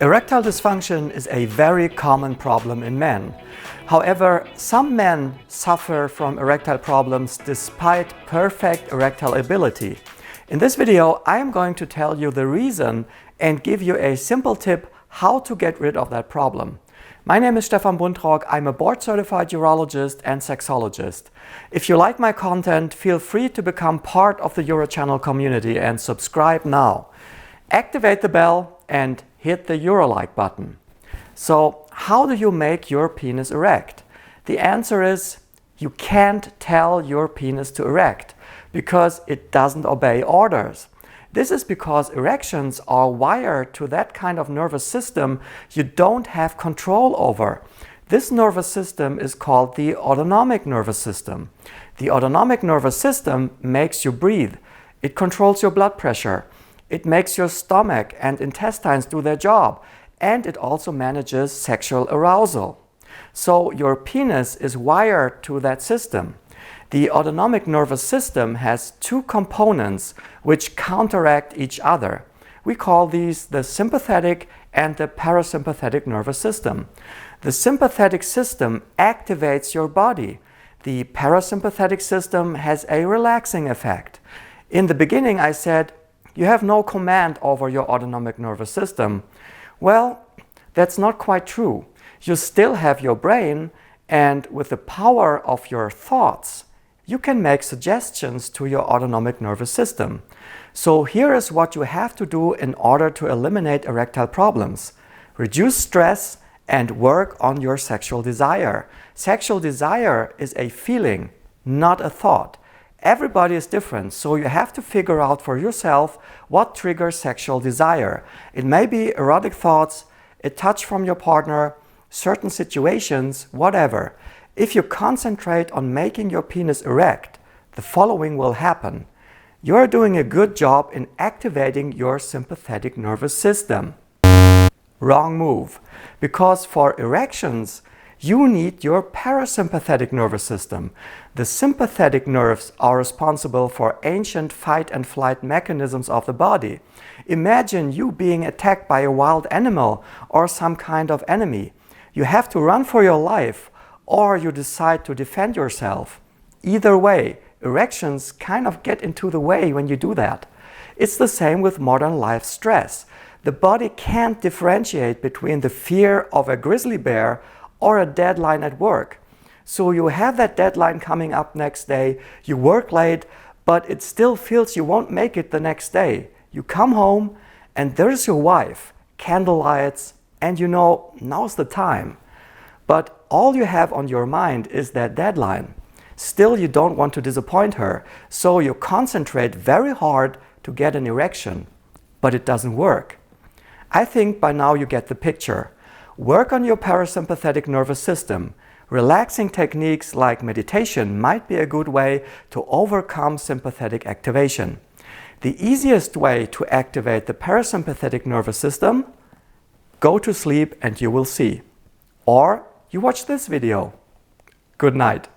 Erectile dysfunction is a very common problem in men. However, some men suffer from erectile problems despite perfect erectile ability. In this video, I am going to tell you the reason and give you a simple tip how to get rid of that problem. My name is Stefan Buntrock. I'm a board-certified urologist and sexologist. If you like my content, feel free to become part of the UroChannel community and subscribe now. Activate the bell and hit the Uro-like button. So, how do you make your penis erect? The answer is you can't tell your penis to erect because it doesn't obey orders. This is because erections are wired to that kind of nervous system you don't have control over. This nervous system is called the autonomic nervous system. The autonomic nervous system makes you breathe. It controls your blood pressure. It makes your stomach and intestines do their job. And it also manages sexual arousal. So your penis is wired to that system. The autonomic nervous system has two components which counteract each other. We call these the sympathetic and the parasympathetic nervous system. The sympathetic system activates your body. The parasympathetic system has a relaxing effect. In the beginning I said you have no command over your autonomic nervous system. Well, that's not quite true. You still have your brain, and with the power of your thoughts, you can make suggestions to your autonomic nervous system. So here is what you have to do in order to eliminate erectile problems. Reduce stress and work on your sexual desire. Sexual desire is a feeling, not a thought. Everybody is different, so you have to figure out for yourself what triggers sexual desire. It may be erotic thoughts, a touch from your partner, certain situations, whatever. If you concentrate on making your penis erect, the following will happen. You are doing a good job in activating your sympathetic nervous system. Wrong move, because for erections, you need your parasympathetic nervous system. The sympathetic nerves are responsible for ancient fight and flight mechanisms of the body. Imagine you being attacked by a wild animal or some kind of enemy. You have to run for your life, or you decide to defend yourself. Either way, erections kind of get into the way when you do that. It's the same with modern life stress. The body can't differentiate between the fear of a grizzly bear or a deadline at work. So you have that deadline coming up next day, you work late, but it still feels you won't make it the next day. You come home and there's your wife, candlelights, and you know, now's the time. But all you have on your mind is that deadline. Still, you don't want to disappoint her, so you concentrate very hard to get an erection, but it doesn't work. I think by now you get the picture. Work on your parasympathetic nervous system. Relaxing techniques like meditation might be a good way to overcome sympathetic activation. The easiest way to activate the parasympathetic nervous system? Go to sleep and you will see. Or you watch this video. Good night.